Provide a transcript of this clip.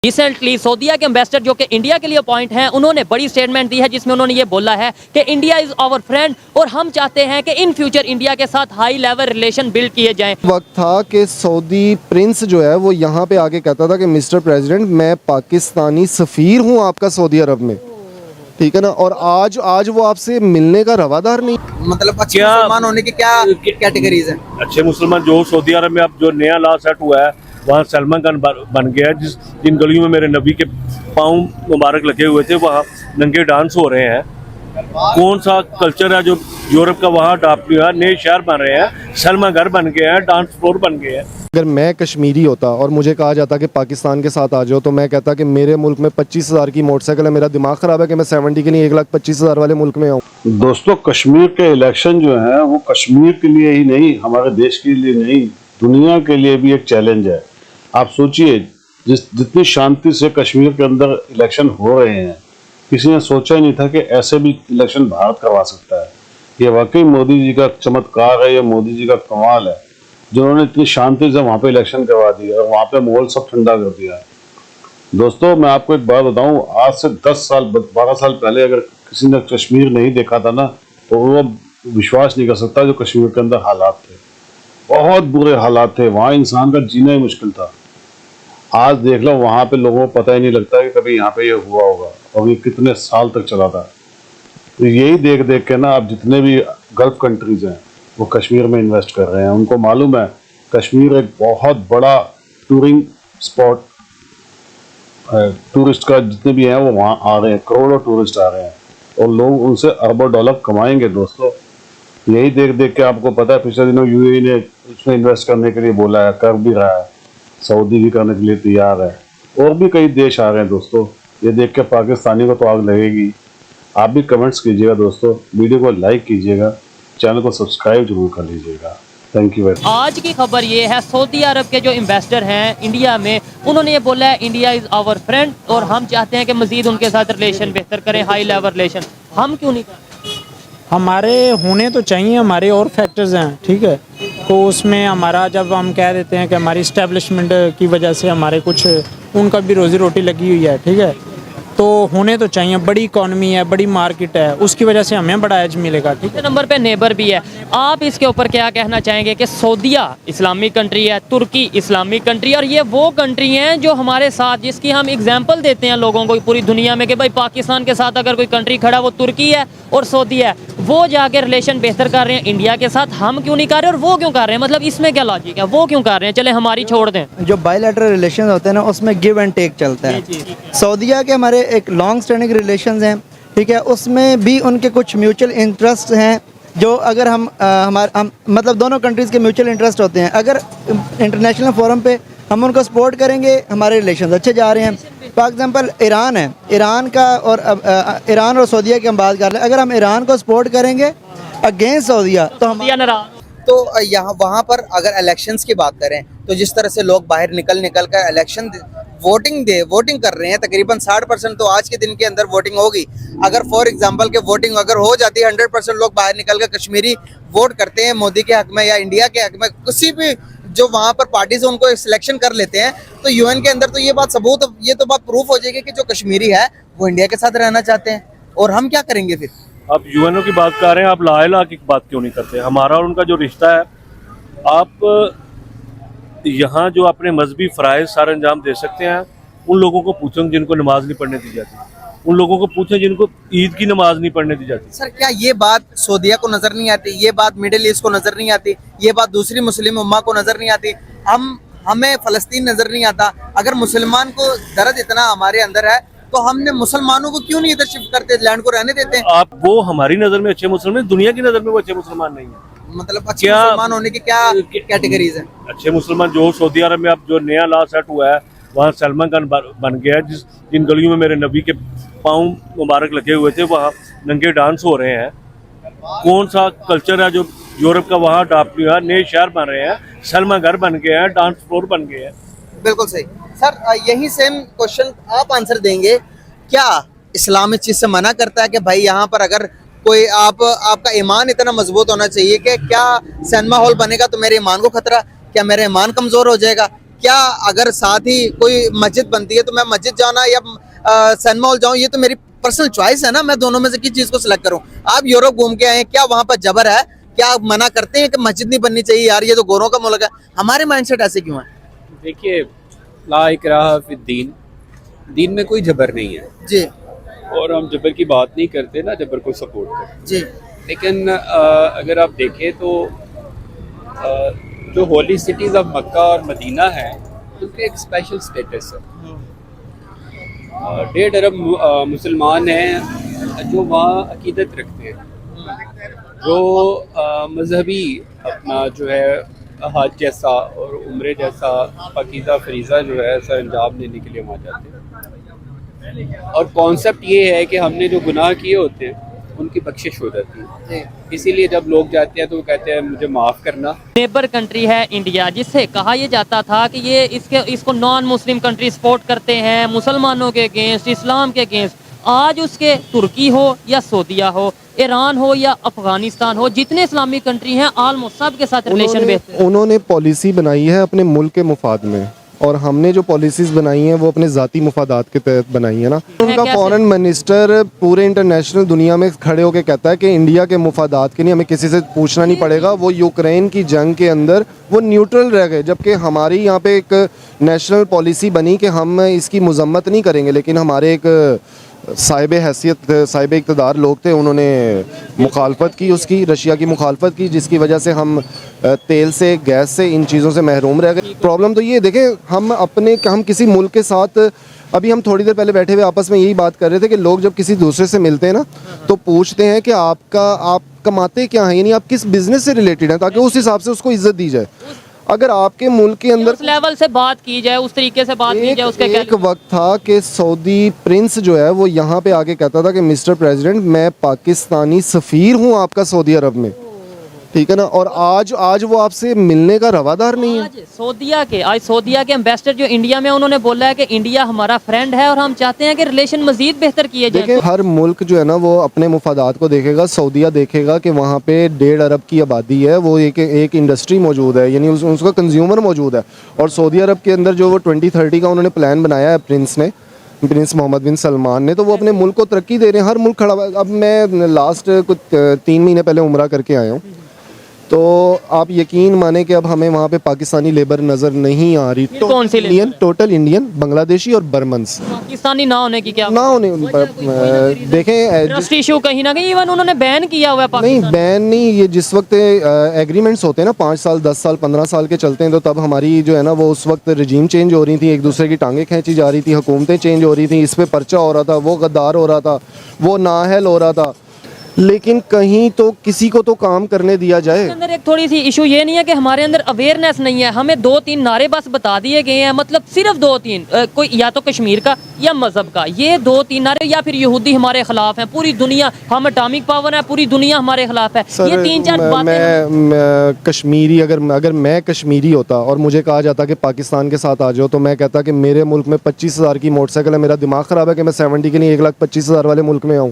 Recently सऊदीया के ambassador जो कि इंडिया के लिए अपॉइंट हैं, उन्होंने बड़ी स्टेटमेंट दी है जिसमें उन्होंने ये बोला है कि इंडिया इज़ आवर फ्रेंड और हम चाहते हैं कि इन फ्यूचर इंडिया के साथ हाई लेवल रिलेशन बिल्ड किए जाएं। वक्त था कि सऊदी प्रिंस जो है वो यहाँ पे आके कहता था कि मिस्टर प्रेसिडेंट मैं पाकिस्तानी सफ़ीर हूँ आपका सऊदी अरब में, ठीक है ना। और आज वो आपसे मिलने का रवादार नहीं। मतलब अच्छे मुसलमान होने की क्या कैटेगरीज हैं? अच्छे मुसलमान जो सऊदी अरब में अब जो नया लॉ सेट हुआ है वहाँ सलमान खान बन गया है। जिन गलियों में मेरे नबी के पाँव मुबारक लगे हुए थे वहाँ नंगे डांस हो रहे हैं। कौन सा कल्चर है जो यूरोप का वहाँ अडॉप्ट हुआ? नए शहर बन रहे हैं, सलमा घर बन गए हैं, डांस फ्लोर बन गए हैं। अगर मैं कश्मीरी होता और मुझे कहा जाता कि पाकिस्तान के साथ आ जाओ तो मैं कहता कि मेरे मुल्क में 25,000 की मोटरसाइकिल है, मेरा दिमाग ख़राब है कि मैं 70 के लिए 1,25,000 वाले मुल्क में आऊँ। दोस्तों, कश्मीर के इलेक्शन जो है वो कश्मीर के लिए ही नहीं, हमारे देश के लिए नहीं, दुनिया के लिए भी एक चैलेंज है। आप सोचिए, जितनी शांति से कश्मीर के अंदर इलेक्शन हो रहे हैं, किसी ने सोचा ही नहीं था कि ऐसे भी इलेक्शन भारत करवा सकता है। ये वाकई मोदी जी का चमत्कार है, ये मोदी जी का कमाल है जिन्होंने इतनी शांति से वहाँ पे इलेक्शन करवा दिया और वहाँ पे माहौल सब ठंडा कर दिया। दोस्तों, मैं आपको एक बात बताऊं, आज से 10 साल 12 साल पहले अगर किसी ने कश्मीर नहीं देखा था ना तो वो विश्वास नहीं कर सकता जो कश्मीर के अंदर हालात थे। बहुत बुरे हालात थे, वहाँ इंसान का जीना ही मुश्किल था। आज देख लो, वहाँ पे लोगों को पता ही नहीं लगता कि कभी यहाँ पे ये हुआ होगा और ये कितने साल तक चला था। तो यही देख देख के ना अब जितने भी गल्फ कंट्रीज हैं वो कश्मीर में इन्वेस्ट कर रहे हैं। उनको मालूम है कश्मीर एक बहुत बड़ा टूरिंग स्पॉट है, टूरिस्ट का जितने भी हैं वो वहाँ आ रहे हैं, करोड़ों टूरिस्ट आ रहे हैं और लोग उनसे अरबों डॉलर कमाएंगे। दोस्तों, यही देख देख के आपको पता है पिछले दिनों यूएई ने उसमें इन्वेस्ट करने के लिए बोला है, कर भी रहा है, सऊदी भी करने के लिए तैयार है और भी कई देश आ रहे हैं। दोस्तों, ये देख के पाकिस्तानी को तो आग लगेगी। आप भी कमेंट्स कीजिएगा दोस्तों, वीडियो को लाइक कीजिएगा, चैनल को सब्सक्राइब जरूर कर लीजिएगा। Thank you very much. आज की खबर ये है, सऊदी अरब के जो इन्वेस्टर हैं इंडिया में, उन्होंने ये बोला है इंडिया इज़ आवर फ्रेंड और हम चाहते हैं कि मजीद उनके साथ रिलेशन बेहतर करें, हाई लेवल रिलेशन। हम क्यों नहीं कर? हमारे होने तो चाहिए, हमारे और फैक्टर्स हैं, ठीक है। तो उसमें हमारा जब हम कह देते हैं कि हमारी इस्टेब्लिशमेंट की वजह से हमारे कुछ उनका भी रोज़ी रोटी लगी हुई है, ठीक है, तो होने तो चाहिए। बड़ी इकॉनमी है, बड़ी मार्केट है, उसकी वजह से हमें बड़ा एज मिलेगा, ठीक है। नंबर पे नेबर भी है। आप इसके ऊपर क्या कहना चाहेंगे कि सऊदीया इस्लामिक कंट्री है, तुर्की इस्लामिक कंट्री, और ये वो कंट्री हैं जो हमारे साथ, जिसकी हम एग्जांपल देते हैं लोगों को पूरी दुनिया में कि भाई पाकिस्तान के साथ अगर कोई कंट्री खड़ा वो तुर्की है और सऊदी है, वो जाके रिलेशन बेहतर कर रहे हैं इंडिया के साथ, हम क्यों नहीं कर रहे और वो क्यों कर रहे हैं? मतलब इसमें क्या लॉजिक है, वो क्यों कर रहे हैं? चले हमारी छोड़ दें। जो बायलैटरल रिलेशन होते हैं ना, उसमें गिव एंड टेक चलता है। सऊदीया के हमारे एक लॉन्ग स्टैंडिंग रिलेशंस हैं, ठीक है, उसमें भी उनके कुछ म्यूचुअल इंटरेस्ट हैं जो अगर हम मतलब दोनों कंट्रीज़ के म्यूचुअल इंटरेस्ट होते हैं। अगर इंटरनेशनल फोरम पे हम उनको सपोर्ट करेंगे, हमारे रिलेशंस अच्छे जा रहे हैं। फॉर एग्जांपल ईरान है, ईरान का और ईरान और सऊदीया की हम बात कर रहे हैं। अगर हम ईरान को सपोर्ट करेंगे अगेंस्ट सऊदीया तो हम तो यहाँ वहाँ पर अगर इलेक्शंस की बात करें तो जिस तरह से लोग बाहर निकल कर इलेक्शन वोटिंग कर रहे हैं, तकरीबन 60% तो आज के दिन के अंदर वोटिंग होगी। अगर फॉर एग्जांपल के वोटिंग अगर हो जाती है, 100% लोग बाहर निकल कर कश्मीरी वोट करते हैं मोदी के हक में या इंडिया के हक में, किसी भी जो वहाँ पर पार्टीज उनको सिलेक्शन कर लेते हैं, तो यूएन के अंदर तो ये बात ये तो बात प्रूफ हो जाएगी कि जो कश्मीरी है वो इंडिया के साथ रहना चाहते हैं। और हम क्या करेंगे फिर? आप यूएनओ की बात कर रहे हैं, आप ला इलाहा की बात क्यों नहीं करते? हमारा और उनका जो रिश्ता है, आप यहाँ जो अपने मजहबी फ़राइज़ सारे अंजाम दे सकते हैं, उन लोगों को पूछें जिनको नमाज नहीं पढ़ने दी जाती, उन लोगों को पूछें जिनको ईद की नमाज नहीं पढ़ने दी जाती। सर, क्या ये बात सऊदीया को नजर नहीं आती? ये बात मिडिल ईस्ट को नजर नहीं आती? ये बात दूसरी मुस्लिम उम्मा को नजर नहीं आती? हमें फ़लस्तीन नजर नहीं आता? अगर मुसलमान को दर्द इतना हमारे अंदर है तो हमने मुसलमानों को क्यों नहीं इधर शिफ्ट करते, लैंड को रहने देते हैं? आप वो हमारी नज़र में अच्छे मुसलमान, दुनिया की नज़र में वो अच्छे मुसलमान नहीं है। मतलब अच्छे मुसलमान होने की क्या कैटेगरीज हैं? अच्छे मुसलमान जो सऊदी अरब में अब जो नया लॉ सेट हुआ है वहाँ सलमान खान बन गया है। जिन गलियों में मेरे नबी के पाँव मुबारक लगे हुए थे वहाँ नंगे डांस हो रहे हैं। कौन सा कल्चर है जो यूरोप का वहाँ अडॉप्ट हुआ? नए शहर बन रहे हैं, सलमा घर बन गए हैं, डांस फ्लोर बन गए हैं। बिल्कुल सही। सर, यही सेम क्वेश्चन आप आंसर देंगे, क्या इस्लाम इस चीज़ से मना करता है कि भाई यहाँ पर अगर कोई आपका ईमान इतना मजबूत होना चाहिए कि क्या सिनेमा हॉल बनेगा तो मेरे ईमान को खतरा, क्या मेरा ईमान कमज़ोर हो जाएगा? क्या अगर साथ ही कोई मस्जिद बनती है तो मैं मस्जिद जाना या सिनेमा हॉल जाऊं, ये तो मेरी पर्सनल चॉइस है ना, मैं दोनों में से किस चीज को सिलेक्ट करूं। आप यूरोप घूम के आए हैं, क्या वहां पर जबर है? क्या आप मना करते हैं कि मस्जिद नहीं बननी चाहिए यार, ये तो गोरों का मुल्क है? हमारे माइंडसेट ऐसे क्यों है? देखिए, ला इकराह फिद्दीन, दीन में कोई जबर नहीं है जी और हम जबर की बात नहीं करते ना, जबर को सपोर्ट करते। जी लेकिन अगर आप देखें तो जो होली सिटीज़ ऑफ मक्का और मदीना है उनके एक स्पेशल स्टेटस है। 1.5 अरब मुसलमान हैं जो वहाँ अकीदत रखते हैं, जो मजहबी अपना जो है हज जैसा और उम्रे जैसा पाकीज़ा फरीज़ा जो है सर अंजाम देने के लिए वहाँ जाते हैं। और कॉन्सेप्ट ये है कि हमने जो गुनाह किए होते हैं उनकी बख्शिश हो जाती है, इसीलिए जब लोग जाते हैं तो वो कहते हैं मुझे माफ़ करना। नेबर कंट्री है इंडिया, जिससे कहा यह जाता था कि ये इसको नॉन मुस्लिम कंट्री सपोर्ट करते हैं, मुसलमानों के अगेंस्ट, इस्लाम के अगेंस्ट। आज उसके तुर्की हो या सऊदीया हो, ईरान हो या अफगानिस्तान हो, जितने इस्लामिक कंट्री हैं ऑलमोस्ट सब के साथ रिलेशन बेहतर है। उन्होंने पॉलिसी बनाई है अपने मुल्क के मुफाद में, और हमने जो पॉलिसीज बनाई हैं वो अपने ज़ाती मुफादात के तहत बनाई है ना। उनका कैसे? फॉरेन मिनिस्टर पूरे इंटरनेशनल दुनिया में खड़े होकर कहता है कि इंडिया के मुफादात के लिए हमें किसी से पूछना नहीं पड़ेगा। वो यूक्रेन की जंग के अंदर वो न्यूट्रल रह गए, जबकि हमारी यहाँ पे एक नेशनल पॉलिसी बनी कि हम इसकी मजम्मत नहीं करेंगे, लेकिन हमारे एक साहिब हैसियत साहिब इक़्तिदार लोग थे, उन्होंने मुखालफत की, उसकी रशिया की मुखालफत की, जिसकी वजह से हम तेल से, गैस से, इन चीज़ों से महरूम रह गए। प्रॉब्लम तो ये देखें, हम किसी मुल्क के साथ, अभी हम थोड़ी देर पहले बैठे हुए आपस में यही बात कर रहे थे कि लोग जब किसी दूसरे से मिलते हैं ना तो पूछते हैं कि आप कमाते क्या हैं, यानी आप किस बिजनेस से रिलेटेड हैं, ताकि उस हिसाब से उसको इज्जत दी जाए। अगर आपके मुल्क के अंदर उस लेवल से बात की जाए, उस तरीके से बात की जाए, उसका एक वक्त था कि सऊदी प्रिंस जो है वो यहाँ पे आके कहता था कि मिस्टर प्रेसिडेंट, मैं पाकिस्तानी सफ़ीर हूँ आपका सऊदी अरब में, ठीक है ना। और आज वो आपसे मिलने का रवादार नहीं है। आज सऊदीया के एम्बेसडर जो इंडिया में, उन्होंने बोला है कि इंडिया हमारा फ्रेंड है और हम चाहते हैं कि रिलेशन मजीद बेहतर किए जाए। देखिए, हर मुल्क जो है ना वो अपने मुफादात को देखेगा। सऊदीया देखेगा कि वहाँ पे 1.5 अरब की आबादी है, वो एक इंडस्ट्री मौजूद है, यानी उसका कंज्यूमर मौजूद है। और सऊदी अरब के अंदर जो वो 2030 का उन्होंने प्लान बनाया है प्रिंस मोहम्मद बिन सलमान ने, तो वो अपने मुल्क को तरक्की दे रहे हैं। हर मुल्क खड़ा हुआ है। अब मैं लास्ट कुछ 3 महीने पहले उम्रा करके आया हूँ, तो आप यकीन माने कि अब हमें वहाँ पे पाकिस्तानी लेबर नज़र नहीं आ रही। कौन सी लेबर? टोटल इंडियन, बांग्लादेशी और बर्मन्स। पाकिस्तानी ना होने की क्या ना होने देखें ट्रस्ट इशू कहीं ना कहीं इवन उन्होंने बैन किया हुआ है नहीं, पाकिस्तान। बैन नहीं, ये जिस वक्त एग्रीमेंट्स होते हैं ना 5 साल, 10 साल, 15 साल के चलते हैं, तो तब हमारी जो है ना वो उस वक्त रजीम चेंज हो रही थी, एक दूसरे की टांगें खींची जा रही थी, हुकूमतें चेंज हो रही थी, इस पे पर्चा हो रहा था, वो गद्दार हो रहा था, वो नाअहल हो रहा था। लेकिन कहीं तो किसी को तो काम करने दिया जाए। अंदर एक थोड़ी सी इशू ये नहीं है कि हमारे अंदर अवेयरनेस नहीं है, हमें 2-3 नारे बस बता दिए गए हैं, मतलब सिर्फ 2-3, कोई या तो कश्मीर का या मजहब का, ये 2-3 नारे, या फिर यहूदी हमारे खिलाफ हैं, पूरी दुनिया, हम एटॉमिक पावर है, पूरी दुनिया हमारे खिलाफ है। ये 3-4 बातें। मैं कश्मीरी, अगर मैं कश्मीरी होता और मुझे कहा जाता कि पाकिस्तान के साथ आ जाओ, तो मैं कहता कि मेरे मुल्क में 25,000 की मोटरसाइकिल है, मेरा दिमाग ख़राब है कि मैं 70 के लिए 1,25,000 वाले मुल्क में आऊँ।